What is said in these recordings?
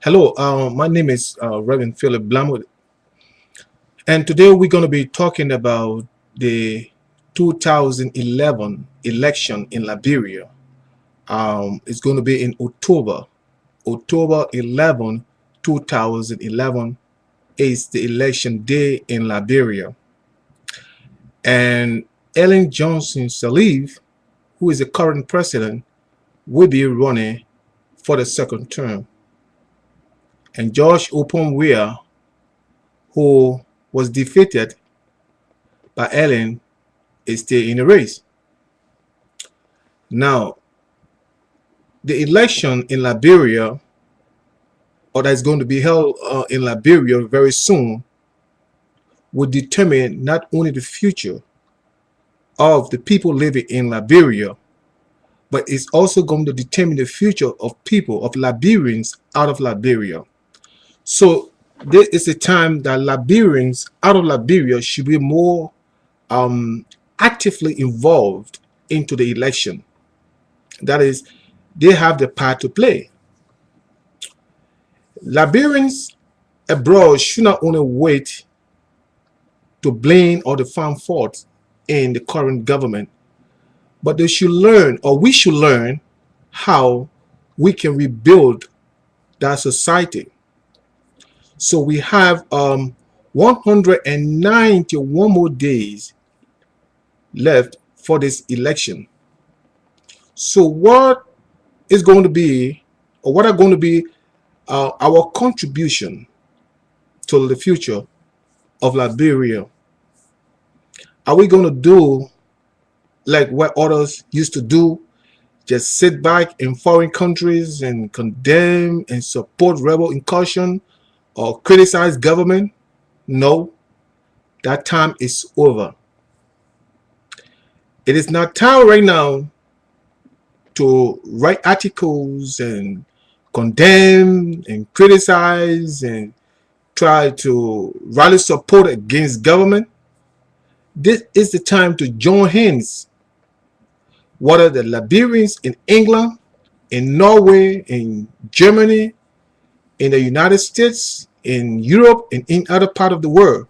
Hello, my name is Reverend Philip Blamo, and today we're going to be talking about the 2011 election in Liberia. It's going to be in October 11, 2011 is the election day in Liberia. And Ellen Johnson Sirleaf, who is the current president, will be running for the second term. And George Oppong, who was defeated by Ellen, is still in the race. Now, the election in Liberia, or that's going to be held in Liberia very soon, will determine not only the future of the people living in Liberia, but it's also going to determine the future of people, of Liberians out of Liberia. So this is a time that Liberians out of Liberia should be more actively involved into the election. That is, they have the part to play. Liberians abroad should not only wait to blame or to find fault in the current government, but they should learn, or we should learn, how we can rebuild that society. So we have 191 more days left for this election. So what is going to be, or what are going to be our contribution to the future of Liberia? Are we going to do like what others used to do, just sit back in foreign countries and condemn and support rebel incursion or criticize government? No, that time is over. It is not time right now to write articles and condemn and criticize and try to rally support against government. This is the time to join hands. What are the Liberians in England, in Norway, in Germany, in the United States, in Europe, and in other parts of the world?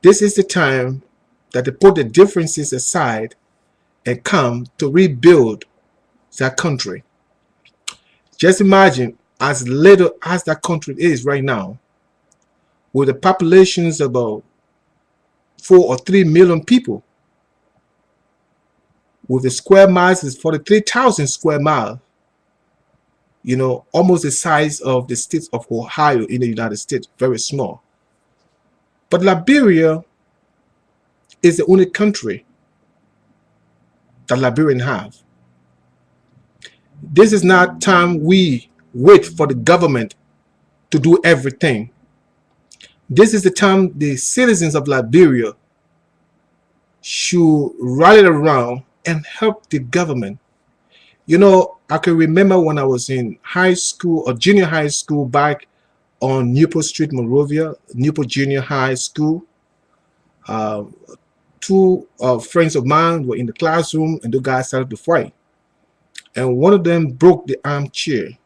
This is the time that they put the differences aside and come to rebuild that country. Just imagine, as little as that country is right now, with the populations about 4 or 3 million people, with the square miles is 43,000 square miles, almost the size of the state of Ohio in the United States, very small. But Liberia is the only country that Liberians have. This is not time we wait for the government to do everything. This is the time the citizens of Liberia should rally around and help the government. I can remember when I was in high school or junior high school back on Newport Street, Monrovia, Newport Junior High School. Two friends of mine were in the classroom and the guys started to fight. And one of them broke the armchair.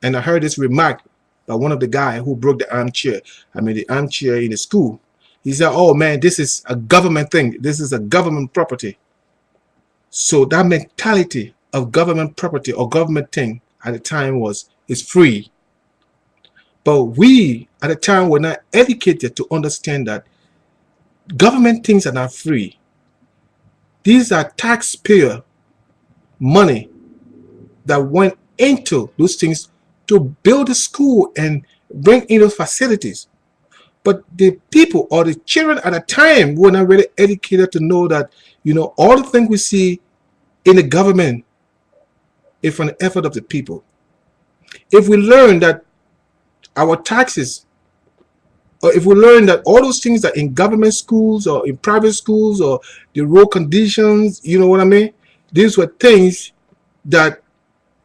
And I heard this remark by one of the guys who broke the armchair. The armchair in the school. He said, "Oh man, this is a government thing. This is a government property." So that mentality of government property or government thing at the time is free. But we at the time were not educated to understand that government things are not free. These are taxpayer money that went into those things to build a school and bring in those facilities. But the people or the children at the time were not really educated to know that, all the things we see in the government is from the effort of the people. If we learn that our taxes, or if we learn that all those things that in government schools or in private schools or the road conditions, these were things that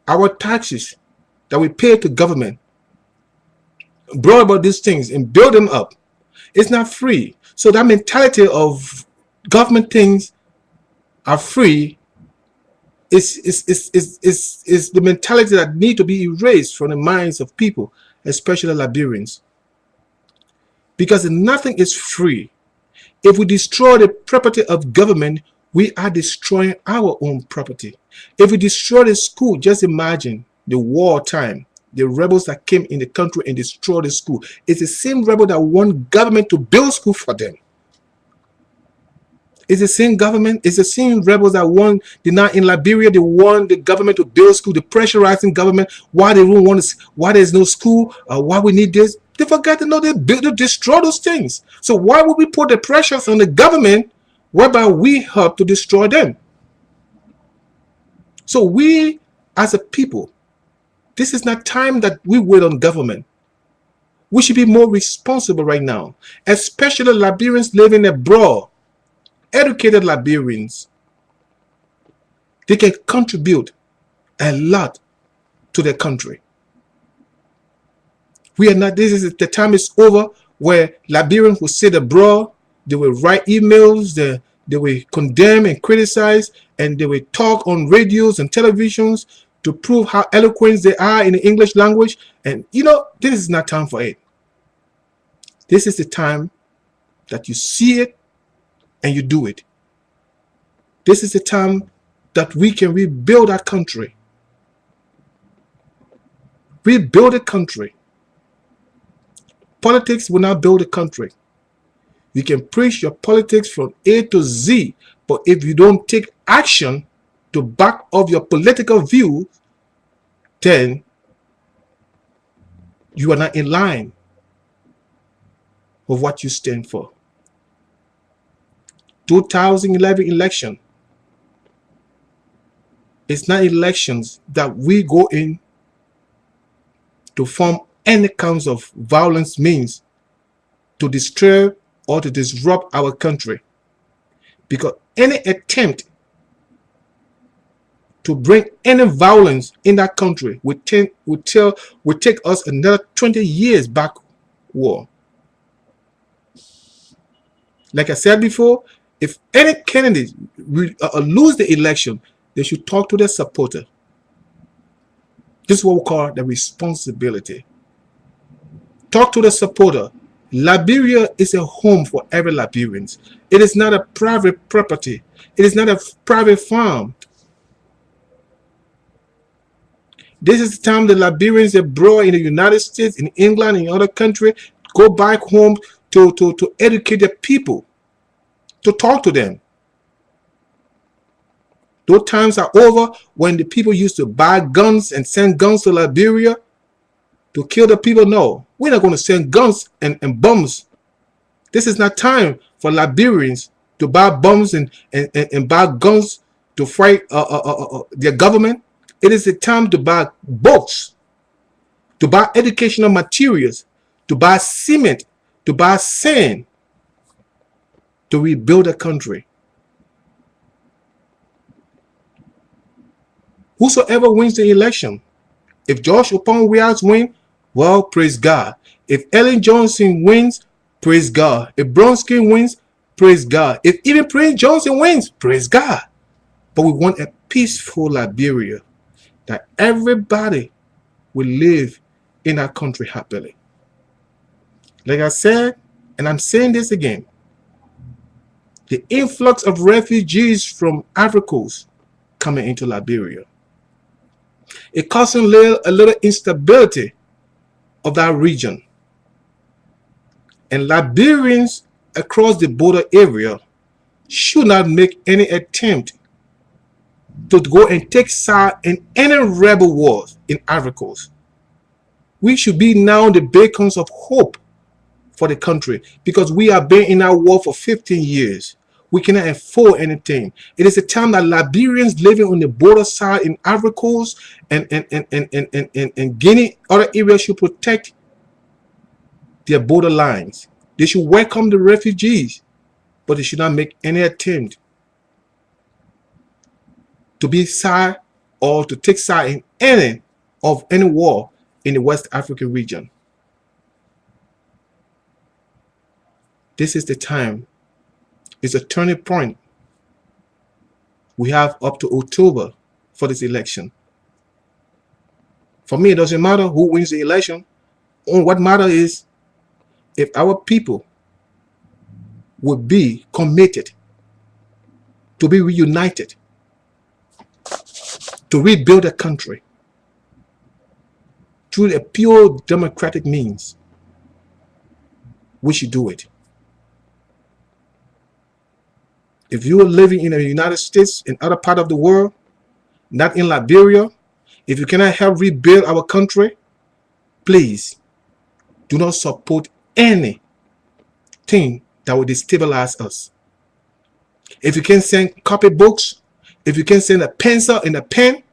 our taxes that we pay to government brought about these things and build them up. It's not free. So that mentality of government things are free is the mentality that need to be erased from the minds of people, especially Liberians. Because nothing is free. If we destroy the property of government, we are destroying our own property. If we destroy the school, just imagine the wartime, the rebels that came in the country and destroyed the school. It's the same rebel that want government to build school for them. It's the same government, it's the same rebels that want, in Liberia, they want the government to build school, the pressurizing government, why they don't want to, why there's no school, why we need this. They forget to know they destroy those things. So why would we put the pressures on the government whereby we help to destroy them? So we as a people, this is not time that we wait on government. We should be more responsible right now, especially Liberians living abroad. Educated Liberians, they can contribute a lot to their country. We are not, this is the time is over where Liberians will sit abroad, they will write emails, they will condemn and criticize, and they will talk on radios and televisions to prove how eloquent they are in the English language. And you know, this is not time for it. This is the time that you see it and you do it. This is the time that we can rebuild our country. Rebuild a country. Politics will not build a country. You can preach your politics from A to Z, but if you don't take action to back up your political view, then you are not in line with what you stand for. 2011 election. It's not elections that we go in to form any kinds of violence means to disturb or to disrupt our country. Because any attempt to bring any violence in that country would take us another 20 years back war. Like I said before, if any candidate lose the election, they should talk to their supporter. This is what we call the responsibility. Talk to the supporter. Liberia is a home for every Liberian. It is not a private property. It is not a private farm. This is the time the Liberians abroad in the United States, in England, in other countries, go back home to educate their people, to talk to them. Those times are over when the people used to buy guns and send guns to Liberia to kill the people. No, we're not going to send guns and bombs. This is not time for Liberians to buy bombs and buy guns to fight their government. It is the time to buy books, to buy educational materials, to buy cement, to buy sand, to rebuild a country. Whosoever wins the election, if Josh Oppong-Weahs wins, well, praise God. If Ellen Johnson wins, praise God. If Bronsky wins, praise God. If even Prince Johnson wins, praise God. But we want a peaceful Liberia, that everybody will live in our country happily. Like I said, and I'm saying this again, the influx of refugees from Ivory Coast coming into Liberia, it causing a little instability of that region. And Liberians across the border area should not make any attempt to go and take side in any rebel wars in Ivory Coast. We should be now the beacons of hope for the country, because we have been in our war for 15 years. We cannot afford anything. It is a time that Liberians living on the border side in Ivory Coast and Guinea, other areas should protect their border lines. They should welcome the refugees, but they should not make any attempt to be side or to take side in any war in the West African region. This is the time. It's a turning point. We have up to October for this election. For me, it doesn't matter who wins the election. What matters is if our people would be committed to be reunited, to rebuild a country through a pure democratic means, we should do it. If you are living in the United States, in other part of the world, not in Liberia, if you cannot help rebuild our country, please do not support anything that will destabilize us. If you can send copybooks, if you can send a pencil and a pen,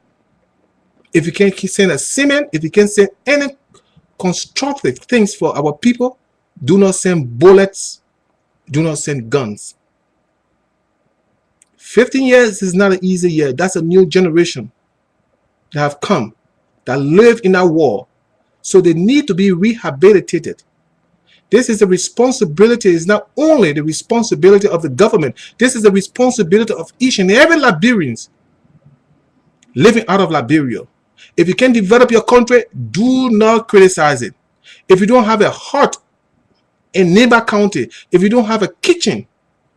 if you can send a cement, if you can send any constructive things for our people, do not send bullets, do not send guns. 15 years is not an easy year. That's a new generation that have come, that live in that war. So they need to be rehabilitated. This is the responsibility. It's not only the responsibility of the government. This is the responsibility of each and every Liberians living out of Liberia. If you can develop your country, do not criticize it. If you don't have a heart in Neighbor County, if you don't have a kitchen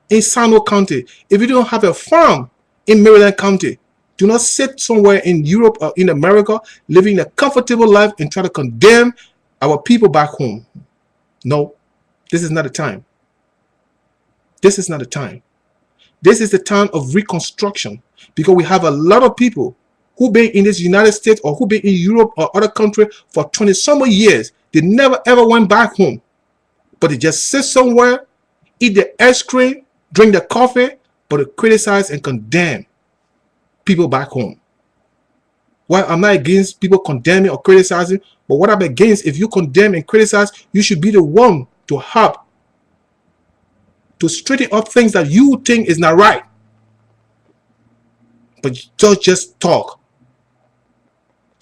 in Sano County, if you don't have a farm in Maryland County, do not sit somewhere in Europe or in America living a comfortable life and try to condemn our people back home. No, this is not the time. This is not the time. This is the time of reconstruction, because we have a lot of people who been in this United States or who been in Europe or other country for 20 some years. They never ever went back home, but they just sit somewhere, eat the ice cream, drink the coffee, but they criticize and condemn people back home. Well, I'm not against people condemning or criticizing, but what I'm against, if you condemn and criticize, you should be the one to help to straighten up things that you think is not right. But don't just talk.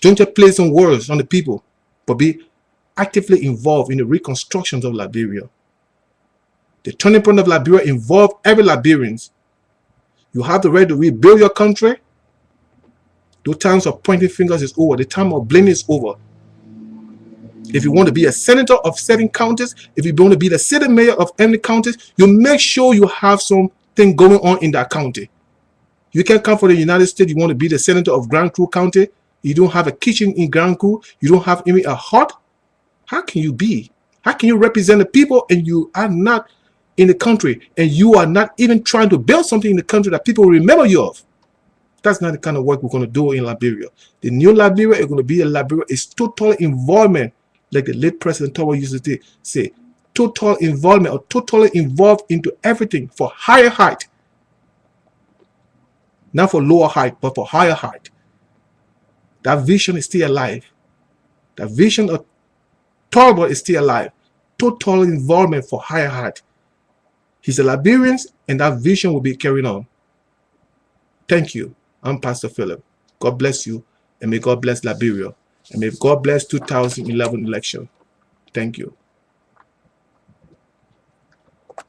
Don't just play some words on the people, but be actively involved in the reconstructions of Liberia. The turning point of Liberia involves every Liberian. You have the right to rebuild your country. The times of pointing fingers is over. The time of blaming is over. If you want to be a senator of certain counties, if you want to be the city mayor of any counties, you make sure you have something going on in that county. You can come from the United States, you want to be the senator of Grand Crew County, you don't have a kitchen in Grand Crew, you don't have even a heart. How can you be? How can you represent the people and you are not in the country, and you are not even trying to build something in the country that people remember you of? That's not the kind of work we're going to do in Liberia. The new Liberia is going to be a Liberia. It's total involvement, like the late President Tower used to say, total involvement or totally involved into everything for higher height. Not for lower height, but for higher height. That vision is still alive. That vision of Torbo is still alive. Total involvement for higher height. He's a Liberian, and that vision will be carried on. Thank you. I'm Pastor Philip. God bless you, and may God bless Liberia, and may God bless 2011 election. Thank you.